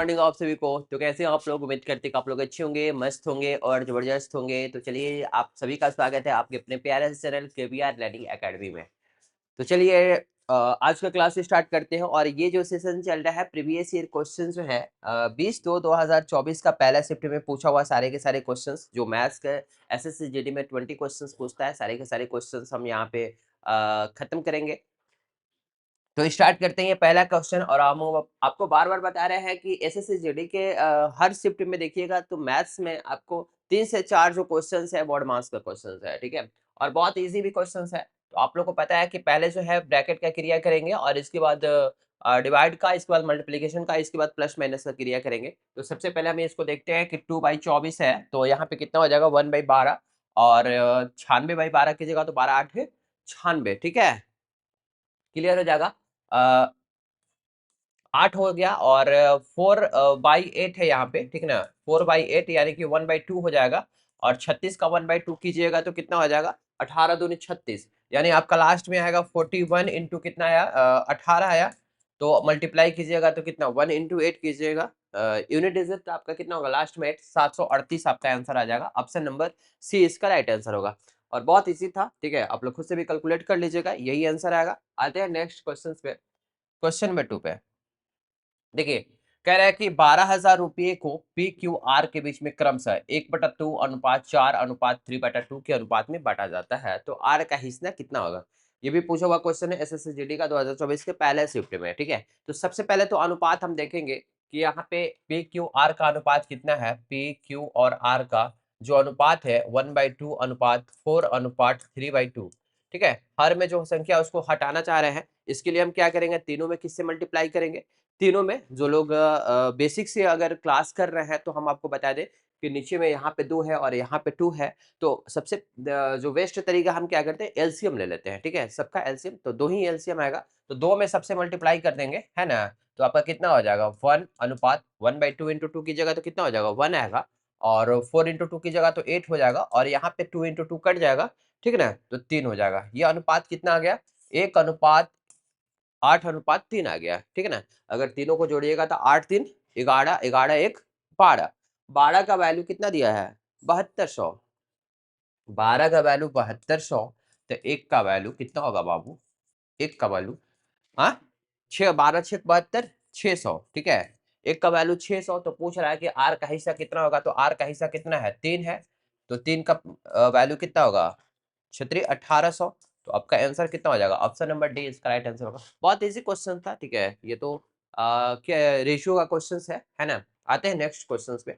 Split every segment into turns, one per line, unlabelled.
Morning आप सभी को। तो कैसे हैं आप लोग? उम्मीद करते हैं कि आप लोग अच्छे होंगे, मस्त होंगे और जबरदस्त होंगे। तो चलिए, आप सभी का स्वागत है आपके अपने प्यारे से चैनल केवीआर लर्निंग एकेडमी में। तो चलिए, आज का क्लास स्टार्ट करते हैं। और ये जो सेशन चल रहा है, प्रीवियस ईयर क्वेश्चन जो है 20/2/2024 का पहला शिफ्ट में पूछा हुआ सारे के सारे क्वेश्चंस, जो मैथ्स के एसएससी जीडी में 20 क्वेश्चंस पूछता है, सारे के सारे क्वेश्चंस हम यहाँ पे खत्म करेंगे। तो स्टार्ट करते हैं ये पहला क्वेश्चन। और हम आपको बार बार बता रहे हैं कि एसएससी जीडी के हर शिफ्ट में देखिएगा तो मैथ्स में आपको 3 से 4 जो क्वेश्चंस है बोर्ड मार्क्स का क्वेश्चंस है, ठीक है। और बहुत इजी भी क्वेश्चंस है। तो आप लोग को पता है कि पहले जो है ब्रैकेट का क्रिया करेंगे, और इसके बाद डिवाइड का, इसके बाद मल्टीप्लीकेशन का, इसके बाद प्लस माइनस का क्रिया करेंगे। तो सबसे पहले हम इसको देखते हैं कि 2/24 है, तो यहाँ पे कितना हो जाएगा 1/12। और 96/12 की जगह तो 12×8 = 96, ठीक है। क्लियर हो जाएगा। 8 हो गया, और 4/8 है यहाँ पे, ठीक ना। 4/8 यानी कि 1/2 हो जाएगा। और 36 का 1/2 कीजिएगा तो कितना हो जाएगा 18 दूनी 36, यानी आपका लास्ट में आएगा 41 इंटू कितना आया 18 आया। तो मल्टीप्लाई कीजिएगा तो कितना 1 इंटू 8 कीजिएगा, यूनिट डिजिट तो आपका कितना होगा लास्ट में 8, 738 आपका आंसर आ जाएगा। ऑप्शन नंबर सी इसका राइट आंसर होगा। और बहुत इजी था, ठीक है, आप लोग खुद से भी कैलकुलेट कर लीजिएगा, यही आंसर आएगा। आते हैं नेक्स्ट क्वेश्चन पे, क्वेश्चन नंबर 2 पे। देखिए, कह रहा है कि 12,000 रुपये को पी क्यू आर के बीच में क्रमशः 1/2 अनुपात 4 अनुपात 3/2 के अनुपात में बांटा जाता है, तो आर का हिस्सा कितना होगा। ये भी पूछा हुआ क्वेश्चन है एसएससी जीडी का 2024 के पहले शिफ्ट में, ठीक है। तो सबसे पहले तो अनुपात हम देखेंगे कि यहाँ पे पी क्यू आर का अनुपात कितना है। पी क्यू और आर का जो अनुपात है 1/2 अनुपात 4 अनुपात 3/2, ठीक है। हर में जो संख्या उसको हटाना चाह रहे हैं, इसके लिए हम क्या करेंगे, तीनों में किससे मल्टीप्लाई करेंगे। तीनों में जो लोग बेसिक से अगर क्लास कर रहे हैं तो हम आपको बता दें कि नीचे में यहाँ पे 2 है और यहाँ पे 2 है। तो सबसे जो बेस्ट तरीका हम क्या करते हैं, एलसीएम ले लेते हैं, ठीक है। सबका एलसीएम तो 2 ही एलसीएम आएगा, तो 2 में सबसे मल्टीप्लाई कर देंगे, है ना। तो आपका कितना हो जाएगा 1 अनुपात 1/2 इंटू 2 की जगह तो कितना हो जाएगा 1 आएगा। और 4 इंटू 2 की जगह तो 8 हो जाएगा, और यहाँ पे 2 इंटू 2 कट जाएगा, ठीक है ना, तो 3 हो जाएगा। ये अनुपात कितना आ गया 1/8 अनुपात 3 आ गया, ठीक है ना। अगर तीनों को जोड़िएगा तो 8 3 11, 11 1 12। 12 का वैल्यू कितना दिया है 7200। 12 का वैल्यू 7200, तो एक का वैल्यू कितना होगा बाबू। एक का वैल्यू, हाँ, 6 12 6 72 600, ठीक है। एक का वैल्यू 600, तो पूछ रहा है कि आर का हिस्सा कितना होगा, तो आर का हिस्सा कितना है 3 है। तो 3 का वैल्यू कितना होगा क्षेत्रीय 1800। तो आपका आंसर कितना हो जाएगा, ऑप्शन नंबर डी इसका राइट आंसर होगा। बहुत इजी क्वेश्चन था, ठीक है। ये तो क्या रेशियो का क्वेश्चन है ना। आते हैं नेक्स्ट क्वेश्चन पे।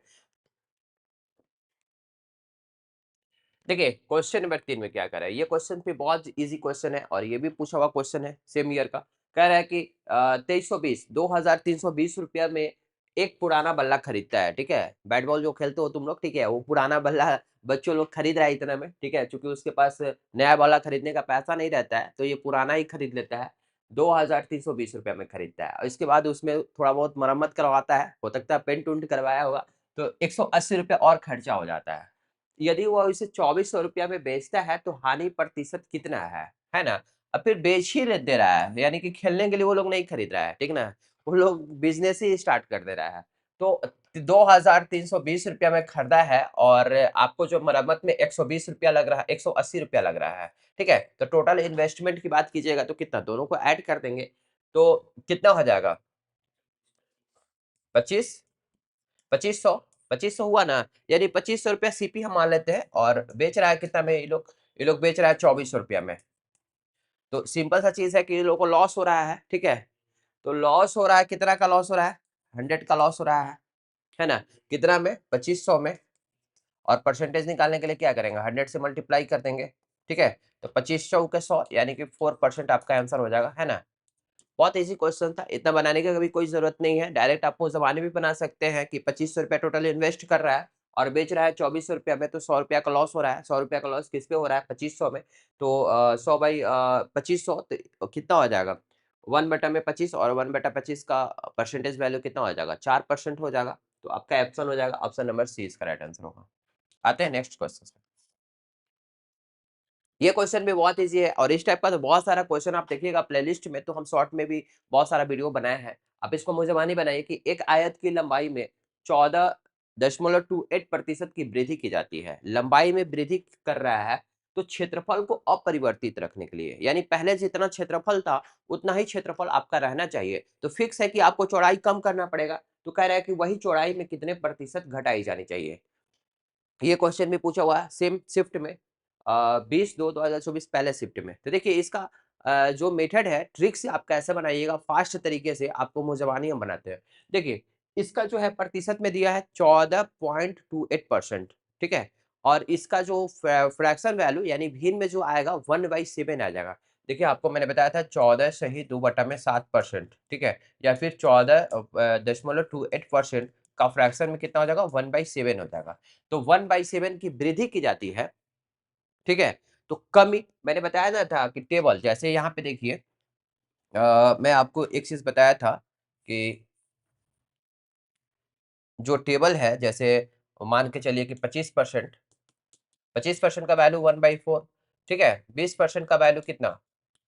देखिए, क्वेश्चन नंबर 3 में क्या कर रहा है, ये क्वेश्चन भी बहुत इजी क्वेश्चन है, और ये भी पूछा हुआ क्वेश्चन है सेम ईयर का। कह रहा है कि 2320 में एक पुराना बल्ला खरीदता है, ठीक है। बैट बॉल जो खेलते हो तुम लोग, ठीक है, वो पुराना बल्ला बच्चों लोग खरीद रहा है इतना में, ठीक है, क्योंकि उसके पास नया बल्ला खरीदने का पैसा नहीं रहता है, तो ये पुराना ही खरीद लेता है। 2320 में खरीदता है, और इसके बाद उसमें थोड़ा बहुत मरम्मत करवाता है, हो सकता है पेंट उंट करवाया होगा, तो 180 रुपया और खर्चा हो जाता है। यदि वो इसे 2400 रुपया में बेचता है तो हानि प्रतिशत कितना है ना। अब फिर बेच ही दे रहा है, यानी कि खेलने के लिए वो लोग नहीं खरीद रहा है, ठीक ना। वो लोग बिजनेस ही स्टार्ट कर दे रहा है। तो 2320 रुपया में खरीदा है, और आपको जो मरम्मत में 120 रुपया लग रहा है, 180 रुपया लग रहा है, ठीक है। तो टोटल इन्वेस्टमेंट की बात कीजिएगा तो कितना, दोनों को ऐड कर देंगे तो कितना हो जाएगा 25, 2500। 2500 हुआ ना, यानी 2500 रुपया सीपी हम मान लेते हैं, और बेच रहा है कितना में ये लोग बेच रहा है 2400 रुपया में। तो सिंपल सा चीज है कि ये लोगों को लॉस हो रहा है, ठीक है। तो लॉस हो रहा है, कितना का लॉस हो रहा है 100 का लॉस हो रहा है ना। कितना में 2500 में। और परसेंटेज निकालने के लिए क्या करेंगे 100 से मल्टीप्लाई कर देंगे, ठीक है। तो 2500 के 100 यानी कि 4% आपका आंसर हो जाएगा, है ना। बहुत इजी क्वेश्चन था, इतना बनाने की कभी कोई जरूरत नहीं है। डायरेक्ट आपको जमाने भी बना सकते हैं कि 2500 रुपया टोटल इन्वेस्ट कर रहा है और बेच रहा है 2400 रुपया में, तो 100 रुपया का लॉस हो रहा है। 100 रुपया का लॉस किस पे हो रहा है 2500 में। तो 100/2500 तो कितना हो जाएगा 1/25, और 1/25 का परसेंटेज वैल्यू कितना हो जाएगा 4% हो जाएगा। तो आपका ऑप्शन हो जाएगा, ऑप्शन नंबर सी इसका राइट आंसर होगा। आते हैं नेक्स्ट क्वेश्चन। ये क्वेश्चन भी बहुत इजी है, और इस टाइप का तो बहुत सारा क्वेश्चन आप देखिएगा प्लेलिस्ट में, तो हम शॉर्ट में भी बहुत सारा वीडियो बनाए हैं। आप इसको मुझे बनाइए कि एक आयत की लंबाई में 14.28% की वृद्धि की जाती है। लंबाई में वृद्धि कर रहा है तो क्षेत्रफल को अपरिवर्तित रखने के लिए, यानी पहले जितना क्षेत्रफल था उतना ही क्षेत्रफल आपका रहना चाहिए। तो फिक्स है कि आपको चौड़ाई कम करना पड़ेगा, तो कह रहा है कि वही चौड़ाई में कितने प्रतिशत घटाई जानी चाहिए। ये क्वेश्चन भी पूछा हुआ है सेम शिफ्ट में, 20/2/2024 पहले शिफ्ट में। तो देखिए इसका जो मेथड है, ट्रिक से आप कैसे बनाइएगा फास्ट तरीके से, आपको मुझे हम बनाते हैं। देखिए इसका जो है प्रतिशत में दिया है 14.28%, ठीक है। और इसका जो फ्रैक्शन वैल्यू यानी भिन्न में जो आएगा 1/7 आ जाएगा। देखिए आपको मैंने बताया था 14 सही 2/7%, ठीक है, या फिर 14.28% का फ्रैक्शन में कितना हो जाएगा 1/7 हो जाएगा। तो 1/7 की वृद्धि की जाती है, ठीक है। तो कमी मैंने बताया ना था कि टेबल जैसे यहाँ पे देखिए, मैं आपको एक चीज बताया था कि जो टेबल है, जैसे मान के चलिए कि 25% का वैल्यू 1/4, ठीक है। 20% का वैल्यू कितना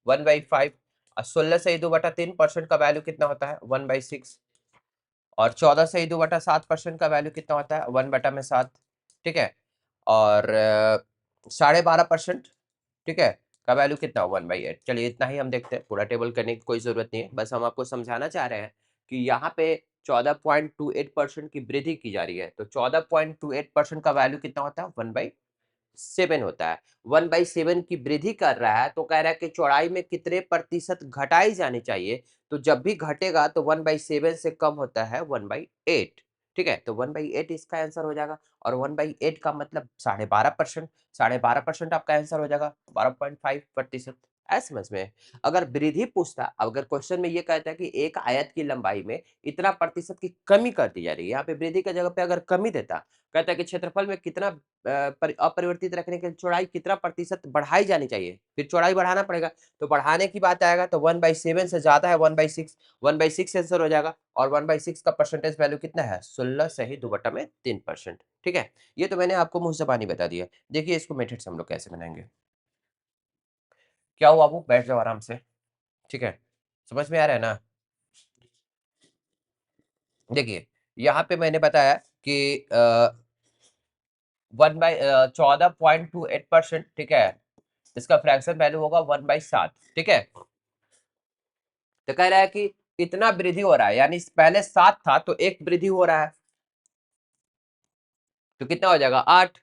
1/5, और 16 से 2/3% का वैल्यू कितना होता है 1/6, और 14 से 2/7% का वैल्यू कितना होता है 1/7, ठीक है। और 12.5%, ठीक है, का वैल्यू कितना 1/8। चलिए इतना ही हम देखते हैं, पूरा टेबल करने की कोई जरूरत नहीं है, बस हम आपको समझाना चाह रहे हैं कि यहाँ पे 14.28% की वृद्धि की जा रही है। तो 14.28% का वैल्यू कितना होता है 1/7 होता है। 1/7 की वृद्धि कर रहा है तो कह रहा है कि चौड़ाई में कितने प्रतिशत घटाई जानी चाहिए। तो जब भी घटेगा तो 1/7 से कम होता है 1/8, ठीक है। तो 1/8 इसका आंसर हो जाएगा, और 1/8 का मतलब 12.5%, 12.5% आपका आंसर हो जाएगा 12.5%। ऐ समझ में। अगर वृद्धि पूछता, अगर क्वेश्चन में ये कहता है कि एक आयत की लंबाई में इतना प्रतिशत की कमी कर दी जा रही है, यहाँ पे वृद्धि की जगह पे अगर कमी देता, कहता है कि क्षेत्रफल में कितना अपरिवर्तित रखने के लिए चौड़ाई कितना प्रतिशत बढ़ाई जानी चाहिए, फिर चौड़ाई बढ़ाना पड़ेगा। तो बढ़ाने की बात आएगा तो 1/7 से ज्यादा है 1/6, 1/6 आंसर हो जाएगा। और 1/6 का परसेंटेज वैल्यू कितना है 16 सही 2/3%, ठीक है। ये तो मैंने आपको मुंह जबानी बता दिया। देखिए इसको मेथड से हम लोग कैसे बनाएंगे। क्या हुआ बाबू, बैठ जाओ आराम से, ठीक है। समझ में आ रहा है ना। देखिए यहाँ पे मैंने बताया कि 14.28%, ठीक है, इसका फ्रैक्शन वैल्यू होगा 1/7, ठीक है। तो कह रहा है कि इतना वृद्धि हो रहा है, यानी पहले 7 था तो एक वृद्धि हो रहा है, तो कितना हो जाएगा 8,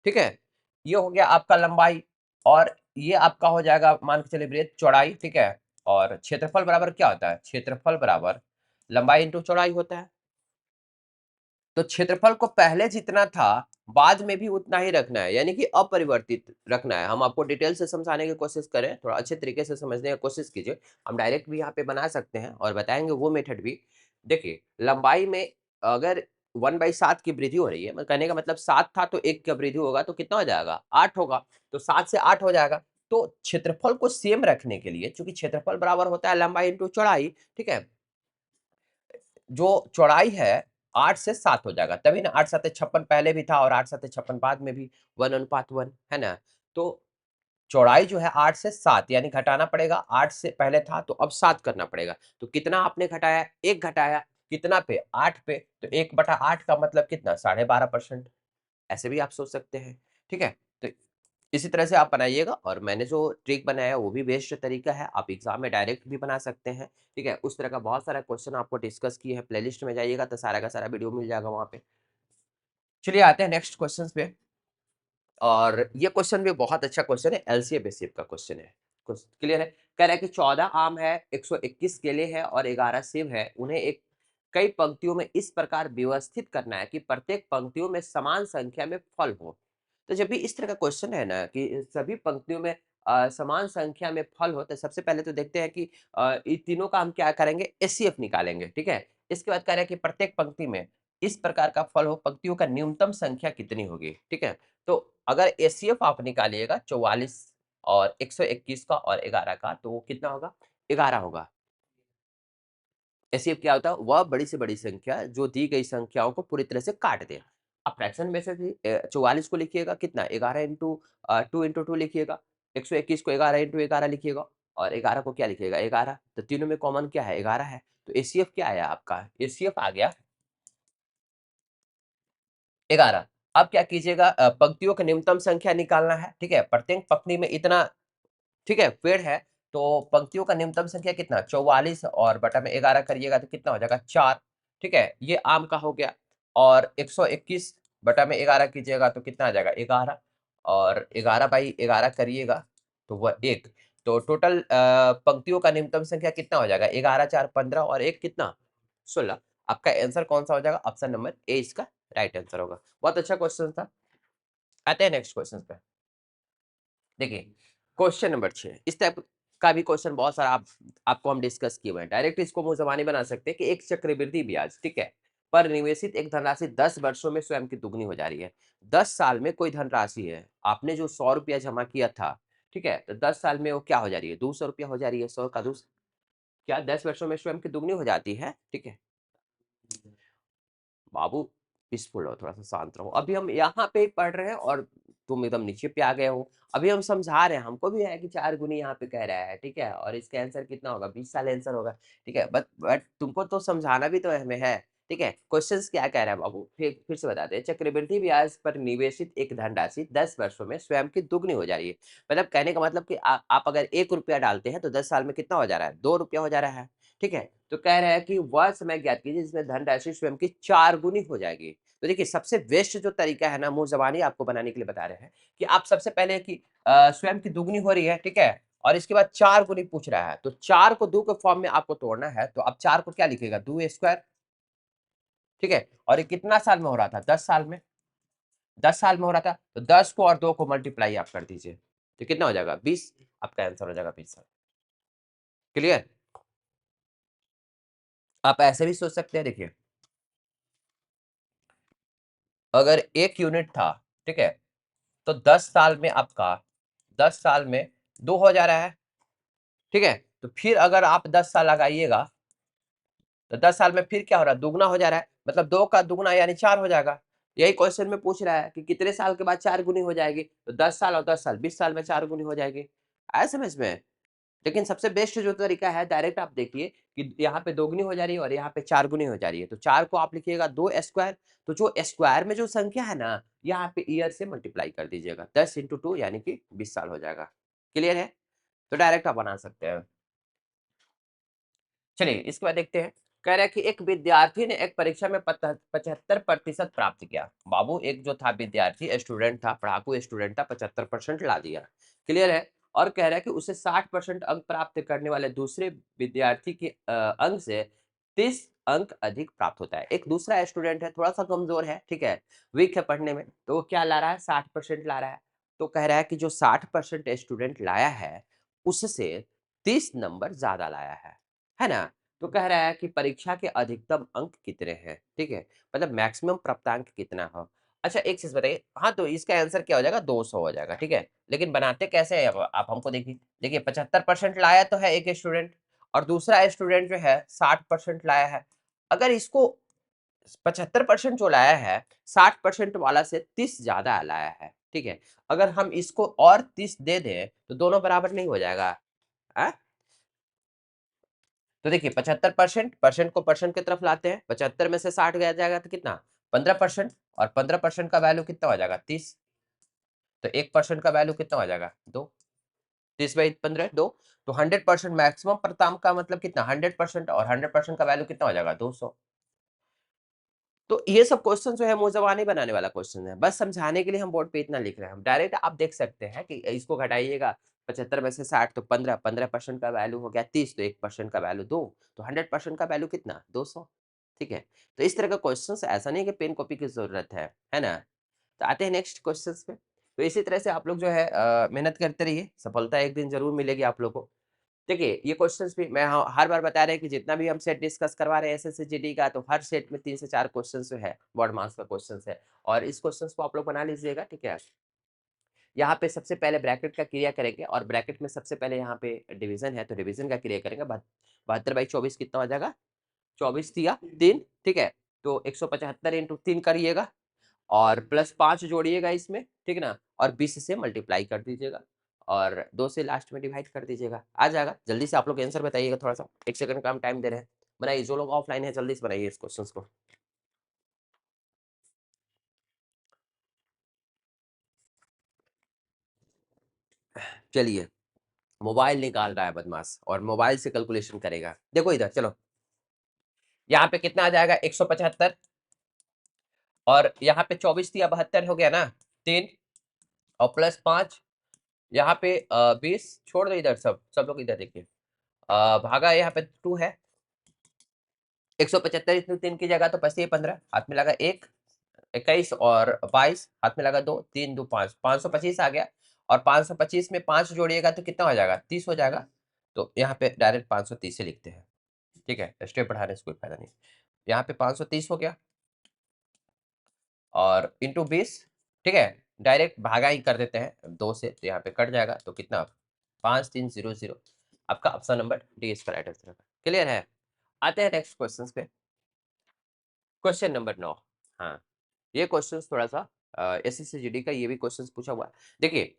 ठीक है। ये हो गया आपका लंबाई, और ये आपका हो जाएगा मान के चलिए वृत्त चौड़ाई, ठीक है। और क्षेत्रफल बराबर क्या होता है, क्षेत्रफल बराबर लंबाई इंटू चौड़ाई होता है। तो क्षेत्रफल को पहले जितना था बाद में भी उतना ही रखना है, यानी कि अपरिवर्तित रखना है। हम आपको डिटेल से समझाने की कोशिश करें, थोड़ा अच्छे तरीके से समझने की कोशिश कीजिए। हम डायरेक्ट भी यहाँ पे बना सकते हैं और बताएंगे वो मेथड भी। देखिए लंबाई में अगर 1/7 की वृद्धि हो रही है, मैं कहने का मतलब 7 था तो 1 का वृद्धि होगा तो कितना हो जाएगा 8 होगा। तो 7 से 8 हो जाएगा। तो क्षेत्रफल को सेम रखने के लिए, चूंकि क्षेत्रफल बराबर होता है लंबाई इंटू चौड़ाई, ठीक है, जो चौड़ाई है 8 से 7 हो जाएगा, तभी ना 8 7 56 पहले भी था और 8 7 56 बाद में भी 1:1 है ना। तो चौड़ाई जो है 8 से 7 यानी घटाना पड़ेगा, 8 से पहले था तो अब 7 करना पड़ेगा। तो कितना आपने घटाया, 1 घटाया, कितना पे 8 पे, तो 1/8 का मतलब कितना 12.5%। ऐसे भी आप सोच सकते हैं, ठीक है। तो इसी तरह से आप बनाइएगा, और मैंने जो ट्रिक बनाया है वो भी बेस्ट तरीका है, आप एग्जाम में डायरेक्ट भी बना सकते हैं, ठीक है। उस तरह का बहुत सारा क्वेश्चन आपको डिस्कस किए हैं, प्लेलिस्ट में जाइएगा तो सारा का सारा वीडियो मिल जाएगा वहाँ पे। चलिए आते हैं नेक्स्ट क्वेश्चन पे। और ये क्वेश्चन भी बहुत अच्छा क्वेश्चन है, एलसीए बेसिव का क्वेश्चन है। क्लियर है। कह रहा है कि 14 आम है, 121 केले हैं और 11 सेब है, उन्हें एक कई पंक्तियों में इस प्रकार व्यवस्थित करना है कि प्रत्येक पंक्तियों में समान संख्या में फल हो। तो जब भी इस तरह का क्वेश्चन है ना कि सभी पंक्तियों में समान संख्या में फल हो, तो सबसे पहले तो देखते हैं कि इन तीनों का हम क्या करेंगे, एचसीएफ निकालेंगे, ठीक है। इसके बाद कह रहा है कि प्रत्येक पंक्ति में इस प्रकार का फल हो, पंक्तियों का न्यूनतम संख्या कितनी होगी, ठीक है। तो अगर एचसीएफ आप निकालिएगा 44 और 121 का और 11 का, तो वो कितना होगा 11 होगा। एचसीएफ क्या होता है, वह बड़ी से बड़ी संख्या जो दी गई संख्याओं को पूरी तरह से काट दे। अब फ्रैक्शन में से भी 44 को लिखिएगा कितना 11 इंटू 2 इंटू 2 लिखिएगा, 121 को 11 इंटू 11 लिखिएगा, और 11 को क्या लिखिएगा 11, तो तीनों में कॉमन क्या है 11 है, तो एसीएफ क्या आया आपका, एसीएफ आ गया 11। अब क्या कीजिएगा पंक्तियों की न्यूनतम संख्या निकालना है, ठीक है, प्रत्येक पंक्ति में इतना, ठीक है, पेड़ है, तो पंक्तियों का न्यूनतम संख्या कितना 44 और बटा में 11 करिएगा तो कितना हो जाएगा 4, ठीक है, ये आम का हो गया। और 121 बटा में 11 कीजिएगा तो कितना आ जाएगा 11, और 11/11 करिएगा तो वह 1, तो टोटल पंक्तियों का न्यूनतम संख्या कितना हो जाएगा 11 4 15 और 1 कितना 16। आपका आंसर कौन सा हो जाएगा, ऑप्शन नंबर ए इसका राइट आंसर होगा। बहुत अच्छा क्वेश्चन था। आते हैं नेक्स्ट क्वेश्चन पे। देखिए क्वेश्चन नंबर 6, इस टाइप का भी क्वेश्चन बहुत सारा आपको हम डिस्कस किए हुए हैं। डायरेक्ट इसको मुंह जबानी बना सकते हैं कि एक चक्रवृद्धि ब्याज, ठीक है, पर निवेशित एक धनराशि 10 वर्षों में स्वयं की दुगनी हो जा रही है। 10 साल में कोई धनराशि है, आपने जो 100 रुपया जमा किया था, ठीक है, तो 10 साल में वो क्या हो जा रही है 200 रुपया हो जा रही है, 100 का 200, क्या 10 वर्षों में स्वयं की दुगनी हो जाती है, ठीक है। बाबू पीसफुल हो, थोड़ा-सा शांत रहो। अभी हम यहाँ पे पढ़ रहे हैं और तुम एकदम नीचे पे आ गए हो। अभी हम समझा रहे हैं, हमको भी है कि 4 गुनी यहाँ पे कह रहा है, ठीक है? और इसका आंसर कितना होगा? 20 साल आंसर होगा, ठीक है? बट तुमको तो समझाना भी तो हमें है, ठीक है? क्वेश्चन्स क्या कह रहा है बाबू? फिर से बताते हैं। चक्रवृद्धि ब्याज पर निवेशित एक धनराशि 10 वर्षों में स्वयं की दुगनी हो जा रही है। मतलब कहने का मतलब कि आप अगर ₹1 डालते हैं तो 10 साल में कितना हो जा रहा है? ₹2 हो जा रहा है, ठीक है? तो कह रहा है कि वह समय ज्ञात कीजिए जिसमें धनराशि स्वयं की 4 गुनी हो जाएगी। तो देखिए सबसे बेस्ट जो तरीका है ना मुँह ज़बानी आपको बनाने के लिए बता रहे हैं कि आप सबसे पहले कि स्वयं की दुगनी हो रही है, ठीक है? और इसके बाद 4 गुनी पूछ रहा है, तो 4 को 2 के फॉर्म में आपको तोड़ना है, तो आप 4 को क्या लिखिएगा 2 स्क्वायर, ठीक है? और ये कितना साल में हो रहा था? 10 साल में, 10 साल में हो रहा था, तो 10 को और 2 को मल्टीप्लाई आप कर दीजिए, तो कितना हो जाएगा 20, आपका आंसर हो जाएगा 20 साल। क्लियर? आप ऐसे भी सोच सकते हैं देखिए, अगर 1 यूनिट था, ठीक है? तो 10 साल में आपका 10 साल में 2 हो जा रहा है, ठीक है? तो फिर अगर आप 10 साल लगाइएगा, तो 10 साल में फिर क्या हो रहा है? दुगना हो जा रहा है, मतलब 2 का दुगना यानी 4 हो जाएगा। यही क्वेश्चन में पूछ रहा है कि कितने साल के बाद 4 गुनी हो जाएगी? तो 10 साल और 10 साल, 20 साल में 4 गुनी हो जाएगी। आया समझ में? लेकिन सबसे बेस्ट जो तरीका है डायरेक्ट आप देखिए कि यहाँ पे दोगुनी हो जा रही है और यहाँ पे 4 गुनी हो जा रही है। तो 4 को आप लिखिएगा 2 स्क्वायर, तो जो स्क्वायर में जो संख्या है ना, यहाँ पे ईयर से मल्टीप्लाई कर दीजिएगा। 10 इंटू 2 यानी कि 20 साल हो जाएगा। क्लियर है? तो डायरेक्ट आप बना सकते हैं। चलिए इसके बाद देखते हैं। कह रहा है कि एक विद्यार्थी ने एक परीक्षा में 75% प्राप्त किया। बाबू एक जो था विद्यार्थी स्टूडेंट था, पढ़ाकू स्टूडेंट था, 75% ला दिया। क्लियर है? और कह रहा है कि उसे 60% अंक प्राप्त करने वाले दूसरे विद्यार्थी के अंक से 30 अंक अधिक प्राप्त होता है। एक दूसरा स्टूडेंट है, थोड़ा सा कमजोर है, ठीक है, वीक है पढ़ने में, तो वो क्या ला रहा है 60% ला रहा है। तो कह रहा है कि जो 60% स्टूडेंट लाया है उससे 30 नंबर ज्यादा लाया है ना? तो कह रहा है कि परीक्षा के अधिकतम अंक कितने हैं, ठीक है? मतलब मैक्सिमम प्राप्तांक कितना हो। अच्छा एक चीज़ बताइए, हाँ, तो इसका आंसर क्या हो जाएगा 200 हो जाएगा, ठीक है? लेकिन बनाते कैसे हैं अब आप हमको देखिए। देखिए 75% लाया तो है एक स्टूडेंट और दूसरा स्टूडेंट जो है 60% लाया है। अगर इसको 75% जो लाया है, 60% वाला से 30 ज़्यादा लाया है, ठीक है? अगर हम इसको और 30 दे दें, तो दोनों बराबर नहीं हो जाएगा, हाँ? तो देखिए 75% परसेंट को परसेंट की तरफ लाते हैं, 75 में से 60 गया जाएगा तो कितना 15%, और 15% का वैल्यू कितना हो जाएगा 30, तो 1% का वैल्यू कितना हो जाएगा 2, 30/15 2, तो 100% मैक्सिमम प्राप्तांक का मतलब कितना 100%, और 100% का वैल्यू कितना हो जाएगा 200। तो ये सब क्वेश्चन जो है मुजबानी बनाने वाला क्वेश्चन है, बस समझाने के लिए हम बोर्ड पे इतना लिख रहे हैं। हम डायरेक्ट आप देख सकते हैं कि इसको घटाइएगा 75 में से 60 तो 15, 15% का वैल्यू हो गया 30, तो 1% का वैल्यू 2, तो 100% का वैल्यू कितना 200, ठीक है? तो इस तरह का क्वेश्चन ऐसा नहीं कि पेन कॉपी की जरूरत है ना? तो आते हैं नेक्स्ट क्वेश्चंस पे। तो इसी तरह से आप लोग जो है मेहनत करते रहिए, सफलता एक दिन जरूर मिलेगी आप लोग को। देखिए, ये क्वेश्चंस भी मैं हर बार बता रहे हैं कि जितना भी हम सेट डिस्कस करवा रहे हैं एसएससी जीडी का, तो हर सेट में 3 से 4 क्वेश्चंस जो है, बोर्ड मार्क्स का क्वेश्चंस है और इस क्वेश्चंस को आप लोग बना लीजिएगा, ठीक है? यहाँ पे सबसे पहले ब्रैकेट का क्रिया करेंगे और ब्रैकेट में सबसे पहले यहाँ पे डिवीजन है, तो डिवीजन का क्रिया करेंगे। 72/24 कितना हो जाएगा? 24 तिया 3, ठीक है? तो 175 इंटू 3 करिएगा और प्लस 5 जोड़िएगा इसमें, ठीक है ना? और 20 से मल्टीप्लाई कर दीजिएगा और 2 से लास्ट में डिवाइड कर दीजिएगा, आ जाएगा। जल्दी से आप लोग आंसर बताइएगा, थोड़ा सा 1 सेकंड का हम टाइम दे रहे हैं। बनाइए, जो लोग ऑफलाइन है जल्दी से बनाइए इस क्वेश्चन को। चलिए, मोबाइल निकाल रहा है बदमाश और मोबाइल से कैलकुलेशन करेगा। देखो इधर, चलो यहाँ पे कितना आ जाएगा 175, और यहाँ पे 24 या 72 हो गया ना, 3 और प्लस 5, यहाँ पे 20, छोड़ दो इधर, सब सब लोग इधर देखिए, भागा यहाँ पे 2 है, 175 इसमें 3 की जगह तो पच्चीस 15, हाथ में लगा 1, 21 और 22, हाथ में लगा 2, 3 2 5, 525 आ गया। और 525 में 5 जोड़िएगा तो कितना हो जाएगा, 30 हो जाएगा। तो यहाँ पे डायरेक्ट 530 से लिखते हैं, ठीक है, स्टेप बढ़ाने से कोई फायदा नहीं। यहाँ पे 530 हो गया और इंटू 20, ठीक है, डायरेक्ट भागा ही कर देते हैं 2 से, तो यहाँ पे कट जाएगा, तो कितना 5300। आपका ऑप्शन नंबर डी इसका राइट आंसर है। क्लियर है? आते हैं नेक्स्ट क्वेश्चन पे। Question number 9। हाँ, ये क्वेश्चन थोड़ा सा एसएससी जीडी का ये भी क्वेश्चन पूछा हुआ है। देखिए,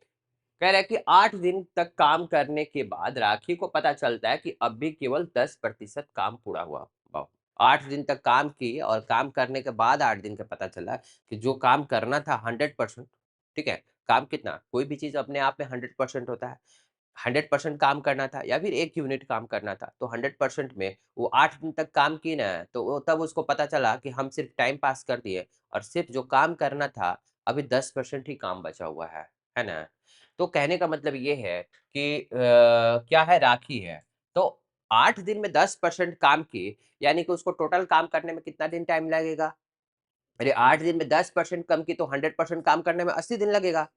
कह रहा है कि 8 दिन तक काम करने के बाद राखी को पता चलता है कि अब भी केवल 10% काम पूरा हुआ। वाह! 8 दिन तक काम की और काम करने के बाद 8 दिन का पता चला कि जो काम करना था 100%, ठीक है? काम कितना? कोई भी चीज़ अपने आप में 100% होता है। 100% काम करना था या फिर 1 यूनिट काम करना था, तो 100% में वो 8 दिन तक काम की ना, तो वो तब उसको पता चला कि हम सिर्फ टाइम पास कर दिए और सिर्फ जो काम करना था, अभी 10% ही काम बचा हुआ है ना? तो कहने का मतलब ये है कि क्या है, राखी है, तो 8 दिन में 10% काम की, यानी कि उसको टोटल काम करने में कितना दिन टाइम लगेगा? अरे 8 दिन में 10% कम की तो 100% काम करने में 80 दिन लगेगा।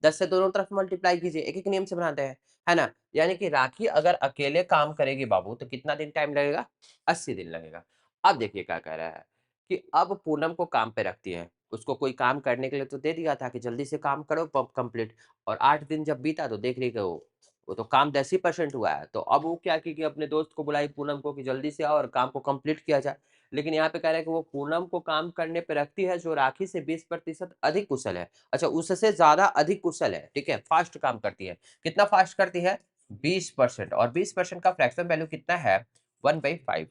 10 से दोनों तरफ मल्टीप्लाई कीजिए, एक-एक नियम से बनाते हैं, है ना? यानी कि राखी अगर अकेले काम करेगी बाबू, तो कितना दिन टाइम लगेगा? 80 दिन लगेगा। अब देखिए क्या कह रहा है कि अब पूनम को काम पे रखती है। उसको कोई काम करने के लिए तो दे दिया था कि जल्दी से काम करो प कंप्लीट, और 8 दिन जब बीता तो देख रही कि वो तो काम 10 ही % हुआ है। तो अब वो क्या की कि अपने दोस्त को बुलाई पूनम को कि जल्दी से आओ और काम को कंप्लीट किया जाए। लेकिन यहाँ पे कह रहा है कि वो पूनम को काम करने पे रखती है जो राखी से 20% अधिक कुशल है। अच्छा, उससे ज़्यादा अधिक कुशल है, ठीक है? फास्ट काम करती है। कितना फास्ट करती है? 20%, और 20% का फ्रैक्शन वैल्यू कितना है? 1/5।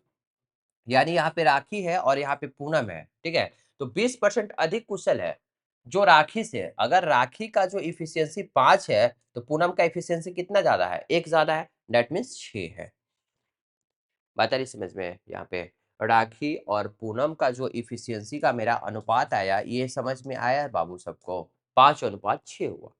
यानी यहाँ पे राखी है और यहाँ पे पूनम है, ठीक है? तो 20% अधिक कुशल है, जो राखी से। अगर राखी का जो एफिशिएंसी 5 है, तो पूनम का एफिशिएंसी कितना ज़्यादा है? 1 ज़्यादा है, दैट मीन्स 6 है। बात आ रही समझ में? यहाँ पे राखी और पूनम का जो एफिशिएंसी का मेरा अनुपात आया, ये समझ में आया बाबू सबको? 5:6 हुआ।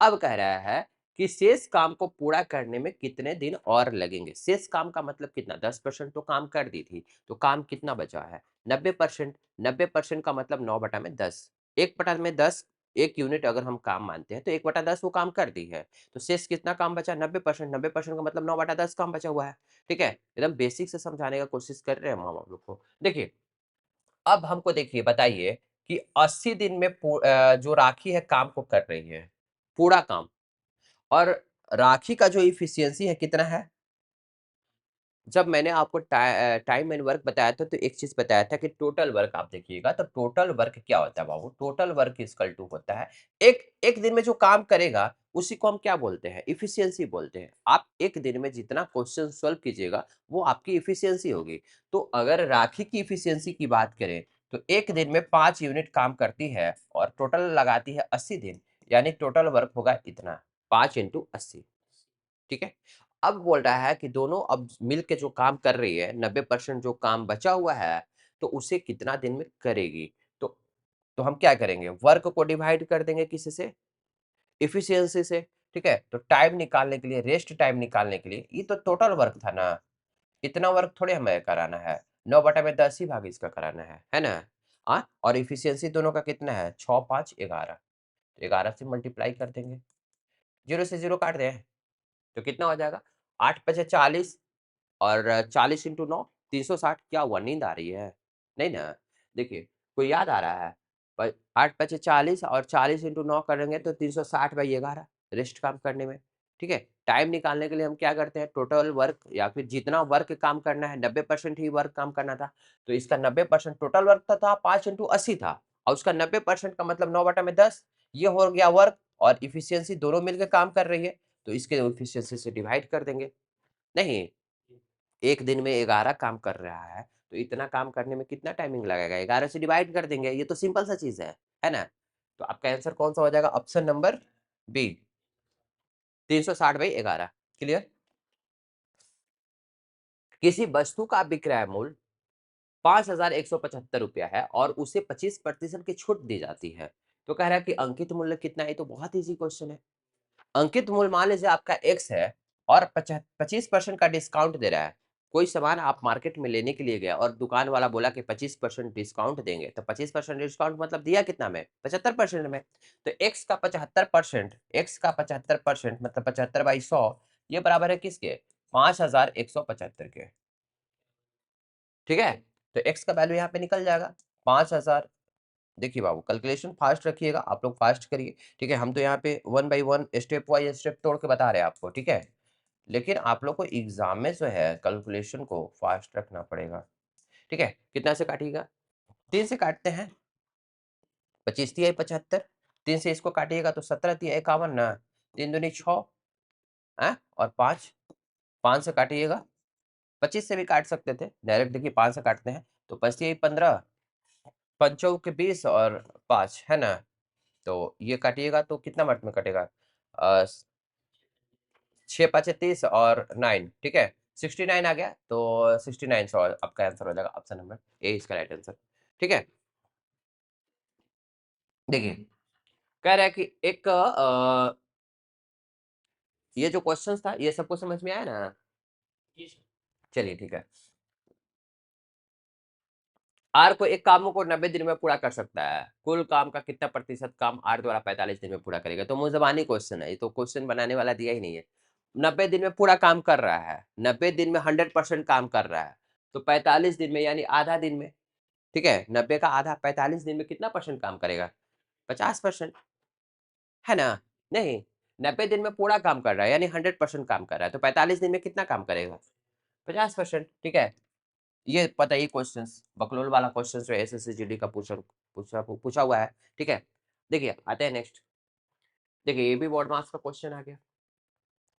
अब कह रहा है कि शेष काम को पूरा करने में कितने दिन और लगेंगे? शेष काम का मतलब कितना? 10% तो काम कर दी थी, तो काम कितना बचा है? 90%। 90% का मतलब 9/10। 1/10, 1 यूनिट अगर हम काम मानते हैं, तो 1/10 वो काम कर दी है। तो शेष कितना काम बचा? 90%। 90% का मतलब 9/10 काम बचा हुआ है। ठीक है? एकदम बेसिक से समझाने का कोशिश कर रहे हैं हम आप लोग को। देखिए, अब हमको देखिए बताइए कि 80 दिन में जो राखी है काम को कर रही है, पूरा काम, और राखी का जो एफिशिएंसी है कितना है? जब मैंने आपको टाइम एंड वर्क बताया था, तो एक चीज़ बताया था कि टोटल वर्क आप देखिएगा, तो टोटल वर्क क्या होता है बाबू? टोटल वर्क इक्वल टू होता है, एक एक दिन में जो काम करेगा, उसी को हम क्या बोलते हैं? एफिशिएंसी बोलते हैं। आप एक दिन में जितना क्वेश्चन सॉल्व कीजिएगा, वो आपकी एफिशिएंसी होगी। तो अगर राखी की एफिशिएंसी की बात करें, तो एक दिन में 5 यूनिट काम करती है और टोटल लगाती है 80 दिन, यानी टोटल वर्क होगा इतना, 5 इंटू 80। ठीक है? अब बोल रहा है कि दोनों अब मिल के जो काम कर रही है, 90% जो काम बचा हुआ है, तो उसे कितना दिन में करेगी? तो तो हम क्या करेंगे? वर्क को डिवाइड कर देंगे किसी से? एफिशिएंसी से, ठीक है? तो टाइम निकालने के लिए, रेस्ट टाइम निकालने के लिए, ये तो टोटल वर्क था ना, इतना वर्क थोड़े हमें कराना है, 9/10 ही भाग इसका कराना है ना? हाँ? और एफिशिएंसी दोनों का कितना है? 6, 5, 11, 11 से मल्टीप्लाई कर देंगे, 0 से 0 काट दें, तो कितना हो जाएगा? 8 पचे 40, और 40 इंटू 9, 360। क्या हुआ, नींद आ रही है? नहीं ना? देखिए, कोई याद आ रहा है? 8 पचे 40 और 40 इंटू 9 करेंगे तो 360/11 रेस्ट काम करने में। ठीक है? टाइम निकालने के लिए हम क्या करते हैं? टोटल वर्क, या फिर जितना वर्क काम करना है, 90% ही वर्क काम करना था, तो इसका 90% टोटल वर्क तो था, 5 इंटू 80 था, और उसका 90% का मतलब 9/10, ये हो गया वर्क, और इफिशियंसी दोनों मिलकर काम कर रही है, तो इसके एफिशिएंसी से डिवाइड कर देंगे। नहीं, एक दिन में 11 काम कर रहा है, तो इतना काम करने में कितना टाइमिंग लगेगा? 11 से डिवाइड कर देंगे, ये तो सिंपल सा चीज़ है ना? तो आपका आंसर कौन-सा हो जाएगा? Option number B, 360/11। क्लियर? किसी वस्तु का विक्रय मूल्य ₹5175 है और उसे 25% की छूट दी जाती है। तो कह रहा है कि अंकित मूल्य कितना है? ये तो बहुत ईज़ी क्वेश्चन है। अंकित मूल्य मान लीजिए आपका एक्स है और 25% का डिस्काउंट दे रहा है। कोई सामान आप मार्केट में लेने के लिए गए और दुकान वाला बोला कि 25% डिस्काउंट देंगे, तो 25% डिस्काउंट मतलब दिया कितना में? 75% में। तो एक्स का 75% मतलब 75/100 ये बराबर है किसके? 5175 के। ठीक है? तो एक्स का वैल्यू यहाँ पे निकल जाएगा 5000। देखिए बाबू कैलकुलेशन फास्ट रखिएगा, आप लोग फास्ट करिए, ठीक है? हम तो यहाँ पे one by one step wise step तोड़ के बता रहे हैं आपको, ठीक है? लेकिन आप लोग को एग्जाम में जो है कैलकुलेशन को फास्ट रखना पड़ेगा, ठीक है? कितना से काटिएगा? 3 से काटते हैं, 25 तिया 75, 3 से इसको काटिएगा तो 17 तिया 51 ना, 3 दूनी 6 हैं? और 5, 5 से काटिएगा, 25 से भी काट सकते थे, डायरेक्ट देखिए 5 से काटते हैं, तो 5 तिया 15, 5 चौके 20 और 5 है ना? तो ये काटिएगा तो कितना मिनट में कटेगा? 6 5 30 और 9 ठीक है? 69 आ गया तो 69 सो आपका आंसर हो जाएगा ऑप्शन नंबर ए इसका राइट आंसर, ठीक है? देखिए, कह रहा है कि एक ये जो क्वेश्चंस था ये सबको समझ में आया ना? चलिए ठीक है। आर को एक कामों को 90 दिन में पूरा कर सकता है। कुल काम का कितना प्रतिशत काम आर द्वारा 45 दिन में पूरा करेगा? तो मुंज़बानी क्वेश्चन है, ये तो क्वेश्चन बनाने वाला दिया ही नहीं है। 90 दिन में पूरा काम कर रहा है, 90 दिन में 100% काम कर रहा है, तो 45 दिन में यानी आधा दिन में, ठीक है? 90 का आधा 45 दिन में कितना परसेंट काम करेगा? 50%, है ना? नहीं, 90 दिन में पूरा काम कर रहा है यानी 100% काम कर रहा है, तो 45 दिन में कितना काम करेगा? 50%, ठीक है? ये बताइए क्वेश्चंस बकलोल वाला क्वेश्चन जो एसएससी जीडी का पूछा हुआ है, ठीक है? देखिए आते हैं नेक्स्ट। देखिए ये भी बोर्ड मार्क्स का क्वेश्चन आ गया,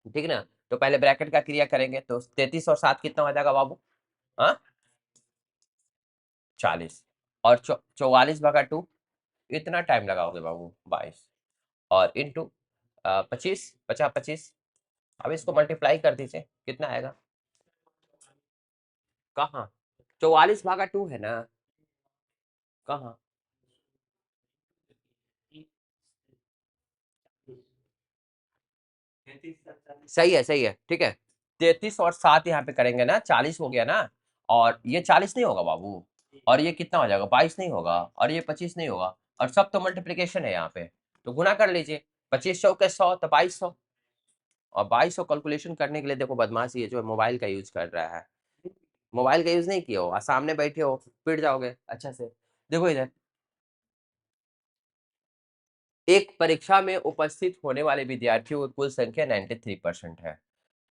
ठीक है ना? तो पहले ब्रैकेट का क्रिया करेंगे तो 33 और 7 कितना हो जाएगा बाबू? हाँ? 40 और 44 भागा 2 इतना टाइम लगाओगे बाबू 22 और इंटू 25 50 25 अब इसको मल्टीप्लाई कर दीजिए कितना आएगा? कहाँ? 44 भागा 2 है ना? कहाँ? सही है, ठीक है। 33 और 7 यहाँ पे करेंगे ना, 40 हो गया ना? और ये 40 नहीं होगा बाबू, और ये कितना हो जाएगा? 22 नहीं होगा, और ये 25 नहीं होगा, और सब तो मल्टीप्लिकेशन है यहाँ पे, तो गुणा कर लीजिए। 25 चौके 100 तो 2200, और 2200 कैलकुलेशन करने के लिए देखो बदमाश ये जो है मोबाइल का यूज कर रहा है। मोबाइल का यूज नहीं किए हो, सामने बैठे हो, पिट जाओगे अच्छा से। देखो इधर, एक परीक्षा में उपस्थित होने वाले विद्यार्थियों की कुल संख्या 93% है।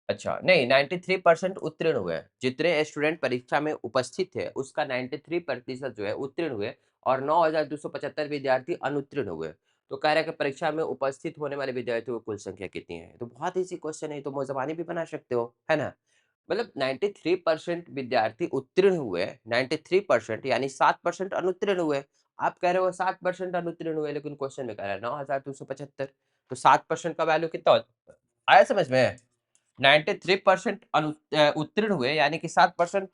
अच्छा, नहीं 93% उत्तीर्ण हुए। जितने स्टूडेंट परीक्षा में उपस्थित थे, उसका 93% जो है उत्तीर्ण हुए और 9275 विद्यार्थी अनुत्तीर्ण हुए। तो कह रहा है कि परीक्षा में उपस्थित होने वाले विद्यार्थियों की कुल संख्या कितनी है? तो बहुत ईज़ी क्वेश्चन है, तो मुज़बानी भी बना सकते हो, है ना? मतलब 93% विद्यार्थी उत्तीर्ण हुए, 93% यानी 7% अनुत्तीर्ण हुए। आप कह रहे हो 7% अनुत्तीर्ण हुए, लेकिन क्वेश्चन में कह रहा है 9275, तो 7% का वैल्यू कितना होता है? आया समझ में? 93% उत्तीर्ण हुए यानी कि 7%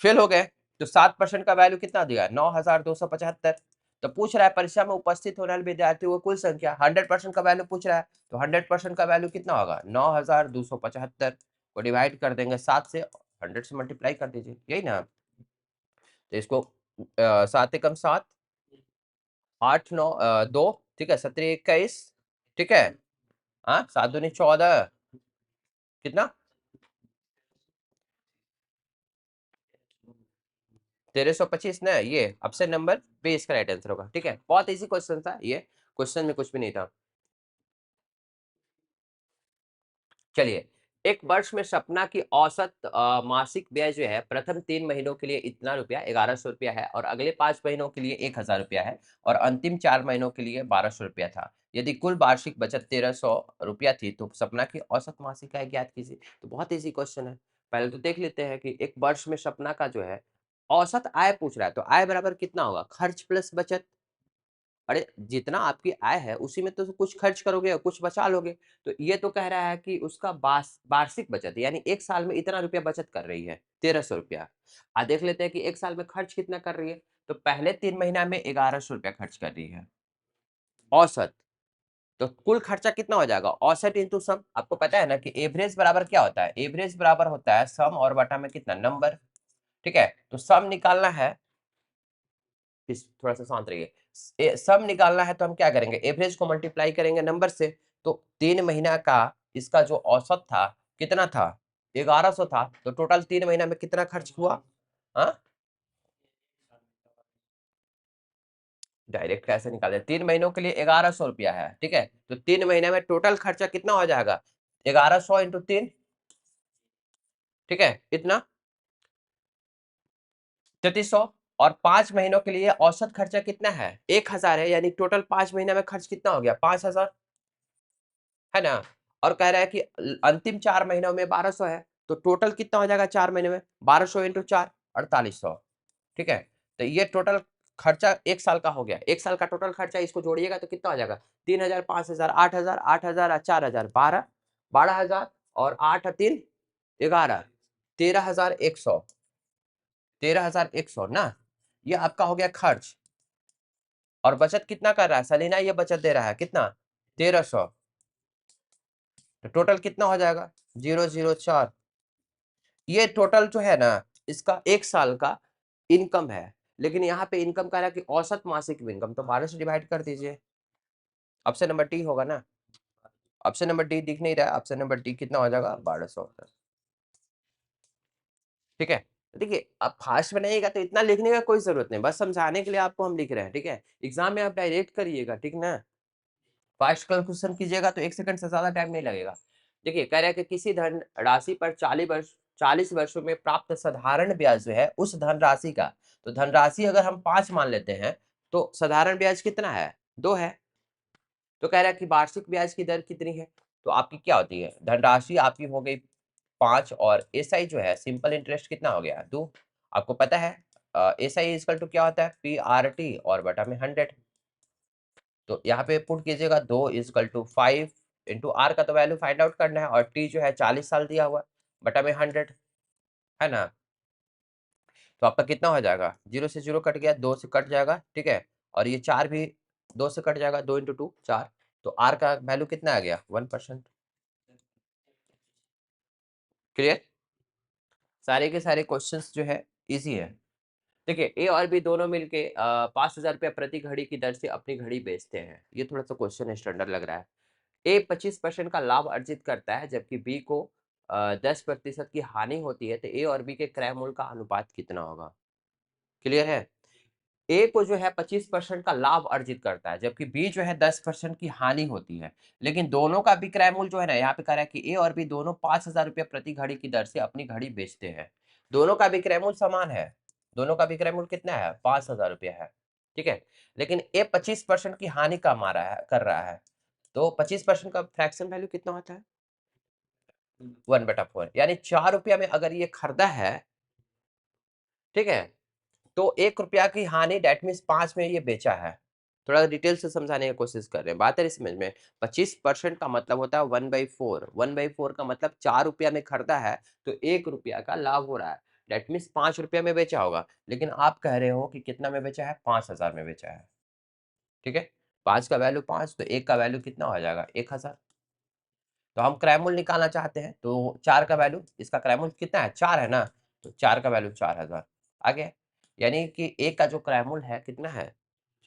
फेल हो गए, तो 7% का वैल्यू कितना दिया? 9275। तो पूछ रहा है परीक्षा में उपस्थित होने वाले विद्यार्थियों की कुल संख्या, 100% का वैल्यू पूछ रहा है, तो 100% का वैल्यू कितना होगा? 9275 को डिवाइड कर देंगे 7 से, 100 से मल्टीप्लाई कर दीजिए, यही ना? तो इसको 7 एकम 7, 8 9 2, ठीक है, 17 21, ठीक है? हाँ, 7 दूनी 14, कितना? 1325 ना, ये ऑप्शन नंबर बी इसका राइट आंसर होगा, ठीक है? बहुत इजी क्वेश्चन था ये, क्वेश्चन में कुछ भी नहीं था। चलिए, एक वर्ष में सपना की औसत मासिक व्यय जो है प्रथम 3 महीनों के लिए इतना रुपया 1100 रुपया है और अगले 5 महीनों के लिए 1000 रुपया है और अंतिम 4 महीनों के लिए 1200 रुपया था। यदि कुल वार्षिक बचत 1300 रुपया थी तो सपना की औसत मासिक आय ज्ञात कीजिए। तो बहुत इजी क्वेश्चन है। पहले तो देख लेते हैं कि एक वर्ष में सपना का जो है औसत आय पूछ रहा है, तो आय बराबर कितना होगा, खर्च प्लस बचत। अरे जितना आपकी आय है उसी में तो कुछ खर्च करोगे और कुछ बचा लोगे। तो ये तो कह रहा है कि उसका वार्षिक बचत यानी एक साल में इतना रुपया बचत कर रही है, 1300 रुपया। देख लेते हैं कि एक साल में खर्च कितना कर रही है। तो पहले 3 महीना में 1100 रुपया खर्च कर रही है औसत। तो कुल खर्चा कितना हो जाएगा, औसत इंटू सम। आपको पता है ना कि एवरेज बराबर क्या होता है, एवरेज बराबर होता है सम और बटा में कितना, नंबर। ठीक है, तो सम निकालना है, थोड़ा सा शांत रहिए। सम निकालना है तो हम क्या करेंगे, एवरेज को मल्टीप्लाई करेंगे नंबर से। तो 3 महीना का इसका जो औसत था कितना था, 1100 था। तो टोटल 3 महीना में कितना खर्च हुआ, हाँ डायरेक्ट कैसे निकाले, 3 महीनों के लिए 1100 रुपया है। ठीक है, तो 3 महीने में टोटल खर्चा कितना हो जाएगा, 1100 इंटू 3। ठीक है, इतना 3300। और 5 महीनों के लिए औसत खर्चा कितना है, 1000 है। यानी टोटल 5 महीने में खर्च कितना हो गया, 5000, है ना। और कह रहा है कि अंतिम 4 महीनों में 1200 है। तो टोटल कितना हो जाएगा 4 महीने में, 1200 इंटू 4, 4800। ठीक है, तो ये टोटल खर्चा एक साल का हो गया। एक साल का टोटल खर्चा, इसको जोड़िएगा तो कितना हो जाएगा, 3000, 5000, 8000, 8000, 4000, 12, 12000 और 8 3 11, 13100, 13100 ना। ये आपका हो गया खर्च। और बचत कितना कर रहा है सलीना, ये बचत दे रहा है कितना, 1300। तो टोटल कितना हो जाएगा, 004। ये टोटल जो है ना, इसका एक साल का इनकम है। लेकिन यहाँ पे इनकम कह रहा है कि औसत मासिक इनकम, तो 12 से डिवाइड कर दीजिए। ऑप्शन नंबर डी होगा ना, ऑप्शन नंबर डी दिख नहीं रहा है, ऑप्शन नंबर डी कितना हो जाएगा, 1200। ठीक है, देखिए अब फास्ट बनाइएगा तो इतना लिखने का कोई जरूरत नहीं, बस समझाने के लिए आपको हम लिख रहे हैं। ठीक है, एग्जाम में आप डायरेक्ट करिएगा, ठीक ना। फास्ट कैलकुलेशन कीजिएगा तो 1 सेकंड से ज्यादा टाइम नहीं लगेगा। देखिए कह रहा है कि किसी धन राशि पर 40 वर्षों में प्राप्त साधारण ब्याज जो है उस धनराशि का, तो धनराशि अगर हम 5 मान लेते हैं तो साधारण ब्याज कितना है, 2 है। तो कह रहा है कि वार्षिक ब्याज की दर कितनी है। तो आपकी क्या होती है, धनराशि आपकी हो गई 5 और एसआई जो है सिंपल इंटरेस्ट कितना हो गया, 2। आपको पता है एसआई इक्वल टू क्या होता है, पीआरटी और बटा में 100। तो यहाँ पे पुट कीजिएगा 2 इजकल टू 5 इंटू आर का तो वैल्यू फाइंड आउट करना है, और टी जो है 40 साल दिया हुआ बटा में 100, है ना। तो आपका कितना हो जाएगा, 0 से 0 कट गया, 2 से कट जाएगा। ठीक है, और ये 4 भी 2 से कट जाएगा, 2 इंटू 2 4। तो आर का वैल्यू कितना आ गया, 1%। क्लियर, सारे के सारे क्वेश्चंस जो है इजी है। देखिए ए और बी दोनों मिलके 5000 रुपया प्रति घड़ी की दर से अपनी घड़ी बेचते हैं। ये थोड़ा सा क्वेश्चन स्टैंडर्ड लग रहा है। ए 25% का लाभ अर्जित करता है जबकि बी को 10% की हानि होती है। तो ए और बी के क्रय मूल्य का अनुपात कितना होगा। क्लियर है, ए को जो है 25% का लाभ अर्जित करता है जबकि बी जो है 10% की हानि होती है। लेकिन दोनों का विक्रय मूल्य जो है ना, यहाँ पे कह रहा है कि ए और बी दोनों 5000 रुपया प्रति घड़ी की दर से अपनी घड़ी बेचते हैं। दोनों का विक्रय मूल्य समान है, दोनों का विक्रय मूल्य कितना है, 5000 रुपया है। ठीक है, लेकिन ए 25% की हानि का मारा है कर रहा है। तो 25% का फ्रैक्शन वैल्यू कितना होता है, 1/4। यानी 4 रुपया में अगर ये खरीदा है, ठीक है, तो 1 रुपया की हानि, डेट मीन्स 5 में ये बेचा है। थोड़ा डिटेल से समझाने की कोशिश कर रहे हैं, बात है समझ में। 25% का मतलब होता है 1/4, 1/4 का मतलब 4 रुपया में खरीदा है तो 1 रुपया का लाभ हो रहा है। डेट मीन्स 5 रुपया में बेचा होगा, लेकिन आप कह रहे हो कि कितना में बेचा है, 5000 में बेचा है। ठीक है, 5 का वैल्यू 5, तो 1 का वैल्यू कितना हो जाएगा, 1000। तो हम क्रय मूल्य निकालना चाहते हैं, तो 4 का वैल्यू, इसका क्रय मूल्य कितना है, 4 है ना। तो 4 का वैल्यू 4000 आ गया। यानी कि ए का जो क्रय मूल्य है कितना है,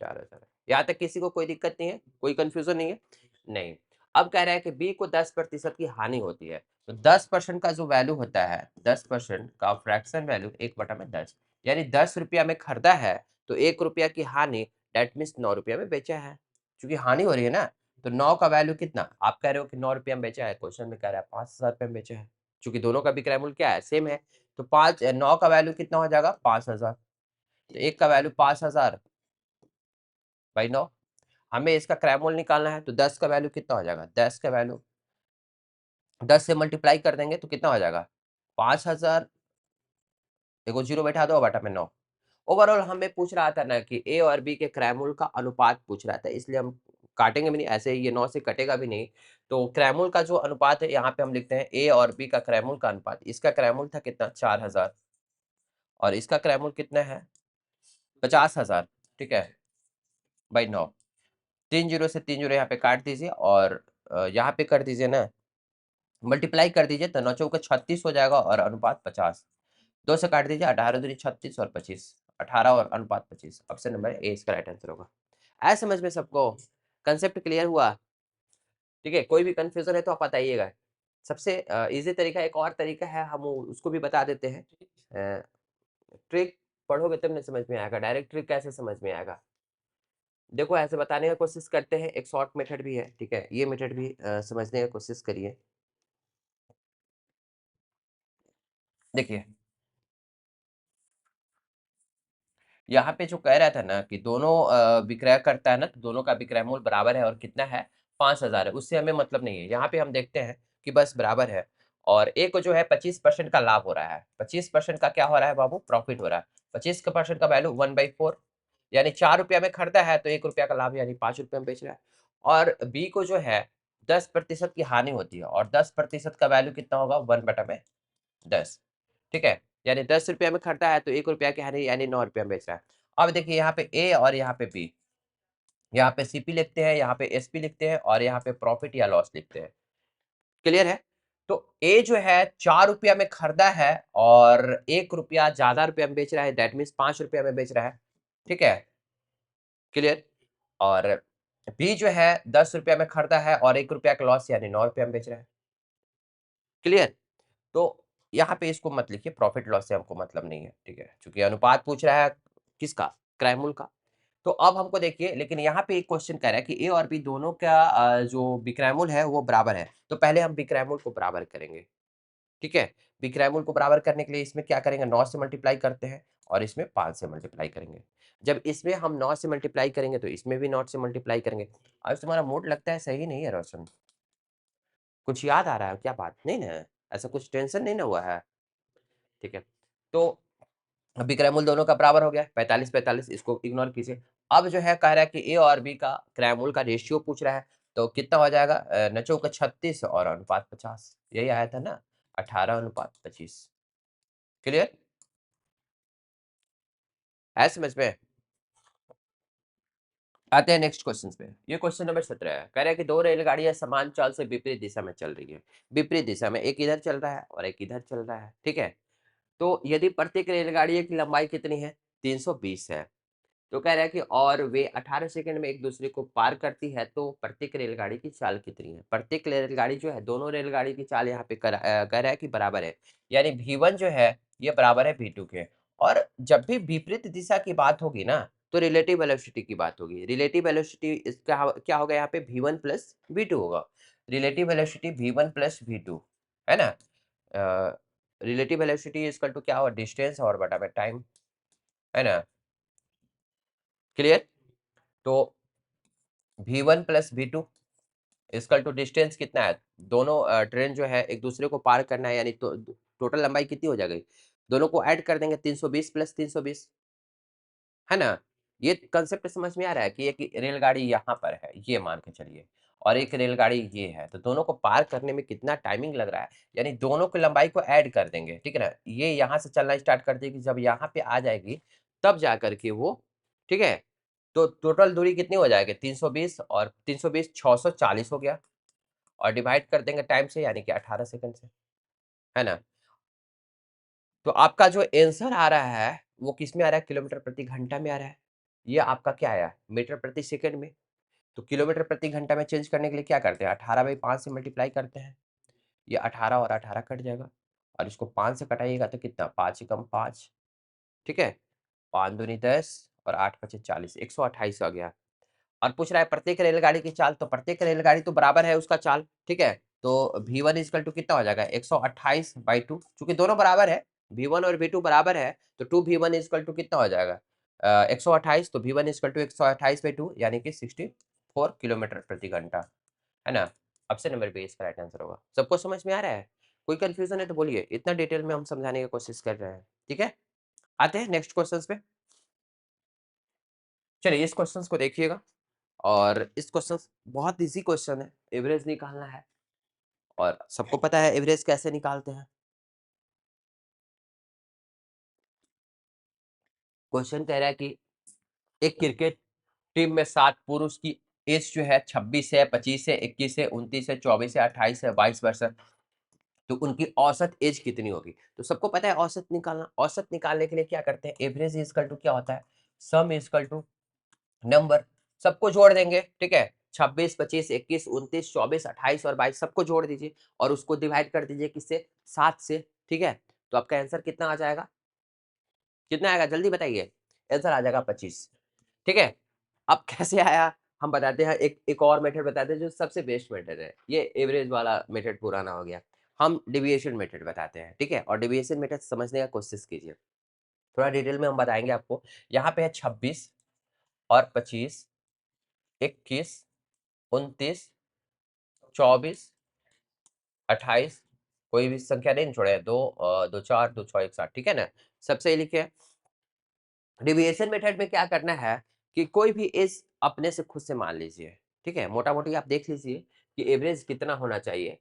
4000। यहाँ तक किसी को कोई दिक्कत नहीं है, कोई कंफ्यूजन नहीं है, नहीं। अब कह रहा है कि बी को 10% की हानि होती है। तो 10% का जो वैल्यू होता है, 10% का फ्रैक्शन वैल्यू 1/10, यानी 10 रुपया में खरीदा है तो 1 रुपया की हानि, डेट मीन्स 9 रुपया में बेचा है। क्योंकि हानि हो रही है ना, तो 9 का वैल्यू कितना, आप कह रहे हो कि 9 रुपया में बेचा है, क्वेश्चन में कह रहा है 5000 रुपये में बेचा है। क्योंकि दोनों का विक्रय मूल्य क्या है, सेम है। तो 9 का वैल्यू कितना हो जाएगा, 5000। तो एक का वैल्यू 5000 बाई 9। हमें इसका क्रैमोल निकालना है, तो 10 का वैल्यू कितना हो जाएगा, 10 का वैल्यू 10 से मल्टीप्लाई कर देंगे तो कितना हो जाएगा 5000, देखो जीरो बैठा दो बटा में 9। ओवरऑल हमें पूछ रहा था ना कि ए और बी के क्रैमूल का अनुपात पूछ रहा था, इसलिए हम काटेंगे भी नहीं, ऐसे ये 9 से कटेगा भी नहीं। तो क्रैमूल का जो अनुपात है यहाँ पे हम लिखते हैं ए और बी का क्रैमूल का अनुपात। इसका क्रैमूल था कितना 4000 और इसका क्रैमूल कितना है 50,000, ठीक है, बाई 9। 3 जीरो से 3 जीरो यहाँ पे काट दीजिए और यहाँ पे कर दीजिए ना मल्टीप्लाई कर दीजिए, तो 9 चौका 36 हो जाएगा और अनुपात 50। 2 से काट दीजिए, 18 दूनी 36 और 25, 18 और अनुपात 25। ऑप्शन नंबर ए इसका राइट आंसर होगा। ऐसे समझ में सबको कंसेप्ट क्लियर हुआ? ठीक है, कोई भी कंफ्यूजन है तो आप बताइएगा। सबसे इजी तरीका एक और तरीका है, हम उसको भी बता देते हैं। ट्रिक पढ़ोगे तब नहीं समझ में आएगा, डायरेक्ट ट्रिक कैसे समझ में आएगा। देखो ऐसे बताने का कोशिश करते हैं, एक शॉर्ट मेथड भी है, ठीक है, ये मेथड भी समझने का कोशिश करिए। देखिए यहाँ पे जो कह रहा था ना कि दोनों विक्रय करता है ना, तो दोनों का विक्रय मूल्य बराबर है और कितना है 5000 है, उससे हमें मतलब नहीं है। यहाँ पे हम देखते हैं कि बस बराबर है और ए को जो है 25% का लाभ हो रहा है, 25% का क्या हो रहा है बाबू, प्रॉफिट हो रहा है। 25% का वैल्यू 1/4 यानी 4 रुपया में खरीदा है तो 1 रुपया का लाभ यानी 5 रुपये में बेच रहा है। और बी को जो है 10% की हानि होती है और 10% का वैल्यू कितना होगा 1/10, ठीक है, यानी 10 रुपया में खरीदा है तो 1 रुपया की हानि यानी 9 रुपया में बेच रहा है। अब देखिए यहाँ पे ए और यहाँ पे बी, यहाँ पे सीपी लिखते हैं, यहाँ पे एसपी लिखते हैं और यहाँ पे प्रॉफिट या लॉस लिखते हैं। क्लियर है? तो ए जो है 4 रुपया में खरीदा है और 1 रुपया ज्यादा रुपया में बेच रहा है, दैट मीन्स 5 रुपया में बेच रहा है, ठीक है, क्लियर। और बी जो है 10 रुपया में खरीदा है और 1 रुपया का लॉस यानी 9 रुपया में बेच रहा है, क्लियर। तो यहाँ पे इसको मत लिखिए, प्रॉफिट लॉस से हमको मतलब नहीं है, ठीक है, क्योंकि अनुपात पूछ रहा है किसका, क्रय मूल्य का। तो अब हमको देखिए, लेकिन यहाँ पे एक क्वेश्चन कह रहा है कि ए और बी दोनों का जो विक्रय मूल्य है वो बराबर है, तो पहले हम विक्रय मूल्य को बराबर करेंगे, ठीक है। विक्रय मूल्य को बराबर करने के लिए इसमें क्या करेंगे, 9 से मल्टीप्लाई करते हैं और इसमें 5 से मल्टीप्लाई करेंगे। जब इसमें हम 9 से मल्टीप्लाई करेंगे तो इसमें भी 9 से मल्टीप्लाई करेंगे। अब तुम्हारा मूड लगता है सही नहीं है रोशन, कुछ याद आ रहा है क्या, बात नहीं ना, ऐसा कुछ टेंशन नहीं ना हुआ है, ठीक है। तो विक्रय मूल्य दोनों का बराबर हो गया 45-45, इसको इग्नोर कीजिए। अब जो है कह रहा है कि ए और बी का क्रय मूल्य का रेशियो पूछ रहा है, तो कितना हो जाएगा, नचो का 36 और अनुपात 50, यही आया था ना 18:25, क्लियर है समझ में। आते हैं नेक्स्ट क्वेश्चन पे। ये क्वेश्चन नंबर 17 है, कह रहा है कि दो रेलगाड़ियां समान चाल से विपरीत दिशा में चल रही है, विपरीत दिशा में, एक इधर चल रहा है और एक इधर चल रहा है, ठीक है। तो यदि प्रत्येक रेलगाड़ी की लंबाई कितनी है 320 है, तो कह रहा है कि और वे 18 सेकंड में एक दूसरे को पार करती है, तो प्रत्येक रेलगाड़ी की चाल कितनी है। प्रत्येक रेलगाड़ी जो है, दोनों रेलगाड़ी की चाल यहाँ पे कह रहा है कि बराबर है, यानी V1 जो है ये बराबर है V2 के। और जब भी विपरीत दिशा की बात होगी ना, तो रिलेटिव वेलोसिटी की बात होगी। रिलेटिव वेलोसिटी इसका क्या होगा, यहाँ पे V1 प्लस V2 होगा। Relative velocity V1 plus V2 है ना। रिलेटिव वेलोसिटी इक्वल टू क्या होगा, डिस्टेंस और बटा में टाइम, है ना, क्लियर। तो V1 plus V2 equal to distance कितना है, दोनों ट्रेन जो है एक दूसरे को पार करना है, यानी तो टोटल लंबाई कितनी हो जाएगी, दोनों को ऐड कर देंगे 320 प्लस 320, है ना। ये कंसेप्ट समझ में आ रहा है कि एक रेलगाड़ी यहाँ पर है, ये मान के चलिए, और एक रेलगाड़ी ये है, तो दोनों को पार करने में कितना टाइमिंग लग रहा है, यानी दोनों की लंबाई को ऐड कर देंगे, ठीक है ना। ये यहाँ से चलना स्टार्ट कर देगी, जब यहाँ पे आ जाएगी तब जा करके वो, ठीक है। तो टोटल दूरी कितनी हो जाएगी 320 और 320 640 हो गया, और डिवाइड कर देंगे टाइम से यानी कि 18 सेकंड से, है ना। तो आपका जो आंसर आ रहा है वो किस में आ रहा है, किलोमीटर प्रति घंटा में आ रहा है। ये आपका क्या आया मीटर प्रति सेकंड में। तो किलोमीटर प्रति घंटा में चेंज करने के लिए क्या करते हैं, 18/5 से मल्टीप्लाई करते हैं, ये 18 और 18 कट जाएगा, और इसको 5 से कटाइएगा तो कितना, 5 एकम 5, ठीक है, 5 दूनी 10 और 8 पचे 40, 128 आ गया। और पूछ रहा है प्रत्येक रेलगाड़ी की चाल, तो प्रत्येक रेलगाड़ी तो बराबर है उसका चाल, ठीक है। तो V1 इक्वल टू कितना हो जाएगा 128/2, चूंकि दोनों बराबर है, V1 और V2 बराबर है, तो 2V1 इक्वल टू कितना हो जाएगा 128, तो V1 इक्वल टू 128/2 यानी कि 60 किलोमीटर प्रति घंटा, है ना। ऑप्शन नंबर बी इसका राइट आंसर होगा। सबको समझ में आ रहा है? कोई कंफ्यूजन है तो बोलिए, इतना डिटेल में हम समझाने की कोशिश कर रहे हैं, ठीक है। आते हैं नेक्स्ट क्वेश्चन पे। चलिए इस क्वेश्चन को देखिएगा, और इस क्वेश्चन बहुत इजी क्वेश्चन है, एवरेज निकालना है, और सबको पता है एवरेज कैसे निकालते हैं। क्वेश्चन कह रहा है कि एक क्रिकेट टीम में 7 पुरुष की एज जो है 26 है, 25 है, 21 है, 29 है, 24 है, 28 है, 22 वर्ष है, तो उनकी औसत एज कितनी होगी। तो सबको पता है औसत निकालना। औसत निकालने के लिए क्या करते हैं, एवरेज इज इक्वल टू क्या होता है, sum is equal to number, सबको जोड़ देंगे, ठीक है। 26, 25, 21, 29, 24, 28 और 22 सबको जोड़ दीजिए, और उसको डिवाइड कर दीजिए किससे, 7 से, ठीक है। तो आपका आंसर कितना आ जाएगा, कितना आएगा जल्दी बताइए, आंसर आ जाएगा 25, ठीक है। अब कैसे आया हम बताते हैं, एक और मेथड बताते हैं जो सबसे बेस्ट मेथड है, ये एवरेज वाला मेथड पुराना हो गया, हम डिविएशन मेथड बताते हैं, ठीक है। और डिविएशन मेथड समझने का कोशिश कीजिए, थोड़ा डिटेल में हम बताएंगे आपको। यहाँ पे है 26 और 25, 21, 29, 24, 28, कोई भी संख्या नहीं छोड़े, दो, दो चार, दो छः, एक साथ, ठीक है ना। सबसे ये लिखे, डिविएशन मेथड में क्या करना है कि कोई भी एज अपने से खुद से मान लीजिए, ठीक है। मोटा मोटी आप देख लीजिए कि एवरेज कितना होना चाहिए।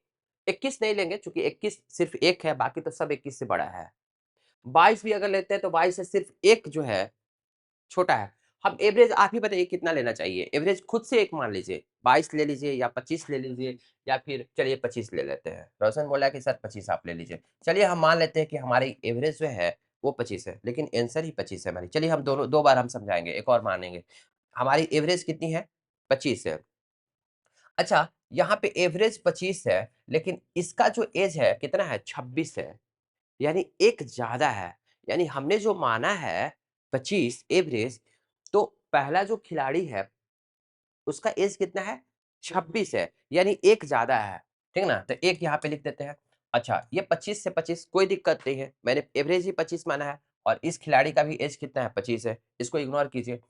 21 नहीं लेंगे क्योंकि 21 सिर्फ एक है, बाकी तो सब 21 से बड़ा है। 22 भी अगर लेते हैं तो 22 से सिर्फ एक जो है छोटा है। हम एवरेज आप ही बताइए कितना लेना चाहिए, एवरेज खुद से एक मान लीजिए, 22 ले लीजिए या 25 ले लीजिए, या फिर चलिए 25 ले लेते हैं। रोशन बोला कि सर 25 आप ले लीजिए, चलिए हम मान लेते हैं कि हमारी एवरेज जो है वो 25 है, लेकिन आंसर ही 25 है हमारी। चलिए हम दोनों दो बार हम समझाएंगे, एक और मानेंगे। हमारी एवरेज कितनी है, 25 है। अच्छा, यहाँ पे एवरेज 25 है, लेकिन इसका जो एज है कितना है, 26 है, यानी एक ज्यादा है। यानी हमने जो माना है 25 एवरेज, तो पहला जो खिलाड़ी है उसका एज कितना है, 26 है, यानी एक ज्यादा है, ठीक ना। तो एक यहाँ पे लिख देते हैं। अच्छा, ये 25 से 25 कोई दिक्कत नहीं है, मैंने एवरेज ही 25 माना है, और इस खिलाड़ी का भी एज कितना है, 25 है, इसको इग्नोर कीजिए।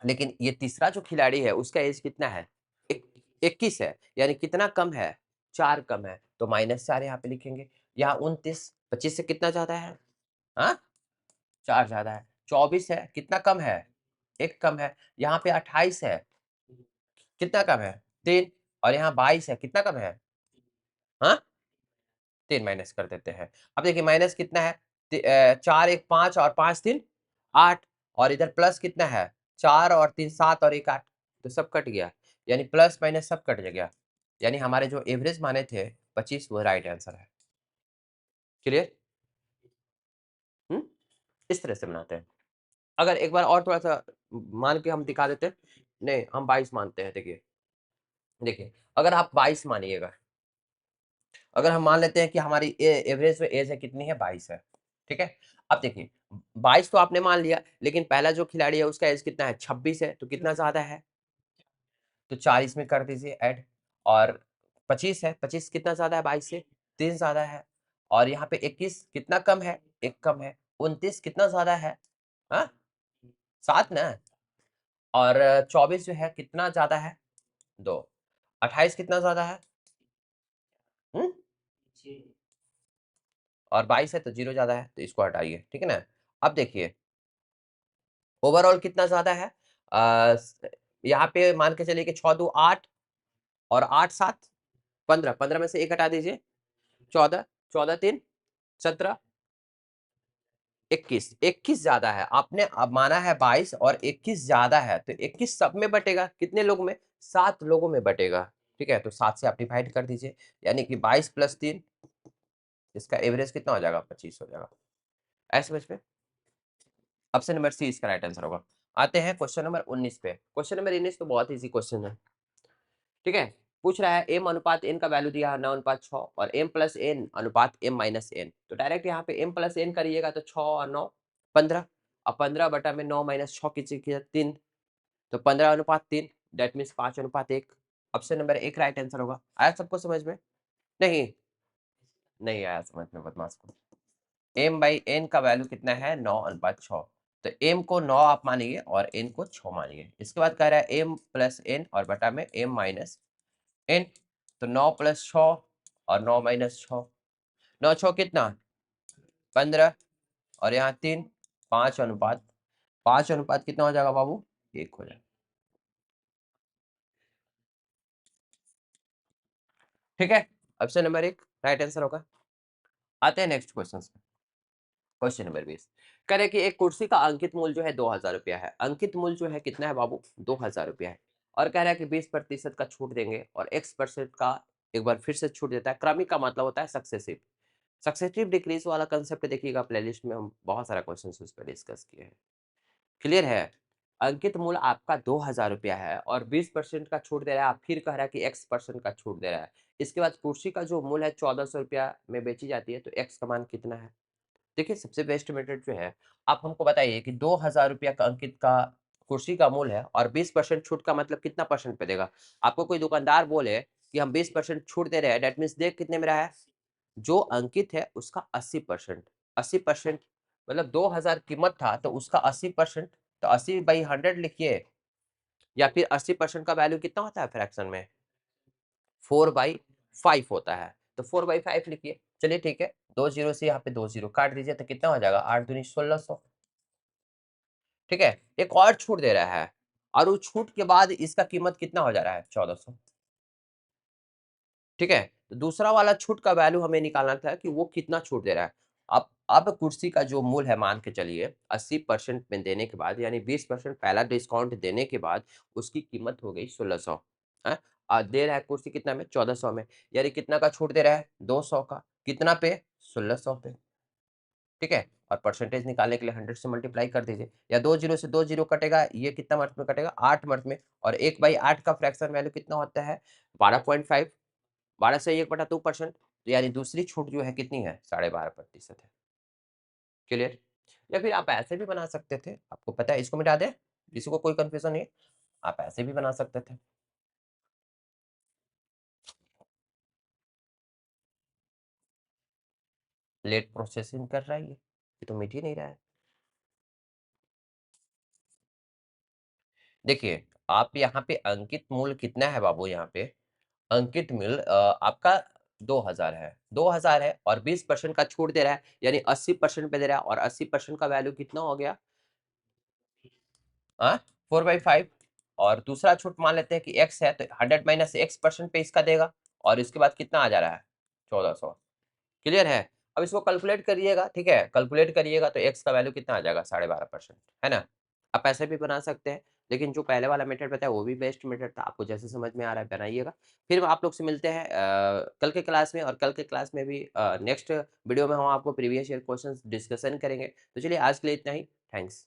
लेकिन ये तीसरा जो खिलाड़ी है उसका एज कितना है, 21 है, यानी कितना कम है, 4 कम है, तो -4 यहाँ पे लिखेंगे। यहाँ 29 25 से कितना ज्यादा है, हाँ 4 ज्यादा है। 24 है, कितना कम है, 1 कम है। यहाँ पे 28 है, कितना कम है, 3, और यहाँ 22 है, कितना कम है, हाँ 3 माइनस कर देते हैं। अब देखिए माइनस कितना है, 4 1 5 और 5 3 8, और इधर प्लस कितना है, 4 और 3 7 और 1 8, तो सब कट गया, यानी प्लस माइनस सब कट गया, यानी हमारे जो एवरेज माने थे 25 वो राइट आंसर है। क्लियर? हम्म, इस तरह से बनाते हैं। अगर एक बार और थोड़ा सा मान के हम दिखा देते हैं, नहीं हम 22 मानते हैं। देखिए देखिए, अगर आप 22 मानिएगा, अगर हम मान लेते हैं कि हमारी एवरेज में एज है कितनी है, 22 है, ठीक है। अब देखिए 22 तो आपने मान लिया, लेकिन पहला जो खिलाड़ी है उसका एज कितना है, 26 है, तो कितना ज्यादा है, तो 4 इसमें कर दीजिए ऐड। और 25 है, 25 कितना ज्यादा है 22 से, 3 ज्यादा है। और यहाँ पे 21 कितना कम है, 1 कम है। 29 कितना ज्यादा है, हाँ 7 ना। और 24 जो है कितना ज्यादा है, 2। 28 कितना ज्यादा है, हम्म, और 22 है तो 0 ज्यादा है, तो इसको हटाइए, ठीक है ना। अब देखिए ओवरऑल कितना ज्यादा है, यहाँ पे मान के चलिए कि 6 2 8, और 8 7 15, 15 में से 1 हटा दीजिए, 14, 14 3 17, 21, 21 ज्यादा है। आपने अब माना है 22 और 21 ज्यादा है, तो 21 सब में बटेगा, कितने लोगों में, 7 लोगों में बटेगा, ठीक है। तो 7 से आप डिवाइड कर दीजिए, यानी कि 22 + 3, इसका एवरेज कितना हो जाएगा, 25 हो जाएगा। ऐसे समझ में, ऑप्शन नंबर सी इसका राइट आंसर होगा। आते हैं क्वेश्चन नंबर 19 पे। क्वेश्चन नंबर 19 तो बहुत इजी क्वेश्चन है, ठीक है। पूछ रहा है m अनुपात n का वैल्यू दिया है 9:6, और m + n अनुपात m - n, तो डायरेक्ट यहाँ पे m + n करिएगा तो 6 और 9 15, और 15 बटा में 9 - 6 कीजिए 3, तो 15:3, that means 5:1। Option number 1 right answer होगा। आया सबको समझ में? नहीं, नहीं आया समझ में बदमाश को। m/n का वैल्यू कितना है, 9:6। तो m को 9 आप मानिए और n को 6 मानिए। इसके बाद कह रहा है m प्लस n और बटा में m माइनस n। तो 9 प्लस 6 और 9 माइनस 6, 9 6 कितना 15 और यहाँ 3, 5 अनुपात 5 अनुपात कितना हो जाएगा बाबू 1 हो जाएगा। ठीक है, ऑप्शन नंबर 1 राइट आंसर होगा। आते हैं नेक्स्ट क्वेश्चन। क्वेश्चन नंबर 20 कह रहे कि एक कुर्सी का अंकित मूल्य जो है 2000 रुपया है। अंकित मूल्य जो है कितना है बाबू 2000 रुपया है और कह रहा है कि 20% का छूट देंगे और x% का एक बार फिर से छूट देता है। क्रमिक का मतलब होता है सक्सेसिव। सक्सेसिव डिक्रीज वाला कंसेप्ट देखिएगा, प्लेलिस्ट में हम बहुत सारा क्वेश्चन उस पर डिस्कस किए हैं। क्लियर है। अंकित मूल्य आपका 2000 रुपया है और 20% का छूट दे रहा है। आप फिर कह रहा है कि x% का छूट दे रहा है। इसके बाद कुर्सी का जो मूल्य है 1400 रुपया में बेची जाती है, तो x का मान कितना है। देखिए सबसे बेस्ट मेथड जो है, आप हमको बताइए कि 2000 रुपया का अंकित का कुर्सी का मूल्य है और 20% छूट का मतलब कितना परसेंट पे देगा। आपको कोई दुकानदार बोले कि हम 20% छूट दे रहे हैं, दैट मीन्स देख कितने में रहा है, जो अंकित है उसका 80%। 80% मतलब 2000 कीमत था तो उसका 80%, तो 80/100 लिखिए, या फिर 80% का वैल्यू कितना होता है फ्रैक्शन में 4/5 होता है, तो 4/5 लिखिए। चलिए ठीक है, 2 जीरो से यहाँ पे 2 जीरो काट दीजिए तो कितना हो जाएगा 8 दूनी 1600। ठीक है, एक और छूट दे रहा है और वो छूट के बाद इसका कीमत कितना हो जा रहा है 1400। ठीक है, तो दूसरा वाला छूट का वैल्यू हमें निकालना था कि वो कितना छूट दे रहा है। अब कुर्सी का जो मूल्य है मान के चलिए 80% में देने के बाद, यानी 20% पहला डिस्काउंट देने के बाद उसकी कीमत हो गई 1600 है। दे रहा है कुर्सी कितना में 1400 में, यानी कितना का छूट दे रहा है 200 का, कितना पे 1600 पे। ठीक है, और परसेंटेज निकालने के लिए 100 से मल्टीप्लाई कर दीजिए, या 2 जीरो से 2 जीरो कटेगा, ये कितना मर्थ में कटेगा 8 मर्थ में, और 1/8 का फ्रैक्शन वैल्यू कितना होता है 12.5, 12 से 1/2%, तो यानी दूसरी छूट जो है कितनी है 12.5% है। क्लियर। या फिर आप ऐसे भी बना सकते थे, आपको पता है, इसको मिटा दे, किसी को कोई कंफ्यूजन नहीं है, आप ऐसे भी बना सकते थे। लेट प्रोसेसिंग कर रहा है ये तो मिट ही नहीं रहा है। देखिए आप यहाँ पे अंकित मूल्य कितना है बाबू, यहाँ पे अंकित मूल्य आपका 2000 है, 2000 है और 20% का छूट दे रहा है, यानी 80% पे दे रहा है, और 80% का वैल्यू कितना हो गया 4/5। और दूसरा छूट मान लेते हैं कि x है, तो 100 माइनस x% पे इसका देगा, और इसके बाद कितना आ जा रहा है 1400। क्लियर है। अब इसको कैलकुलेट करिएगा, ठीक है, कैलकुलेट करिएगा तो x का वैल्यू कितना आ जाएगा 12.5%, है ना। आप ऐसे भी बना सकते हैं, लेकिन जो पहले वाला मेथड बताया वो भी बेस्ट मेथड था। आपको जैसे समझ में आ रहा है बनाइएगा। फिर आप लोग से मिलते हैं कल के क्लास में, और कल के क्लास में भी नेक्स्ट वीडियो में हम आपको प्रीवियस ईयर क्वेश्चंस डिस्कशन करेंगे। तो चलिए आज के लिए इतना ही, थैंक्स।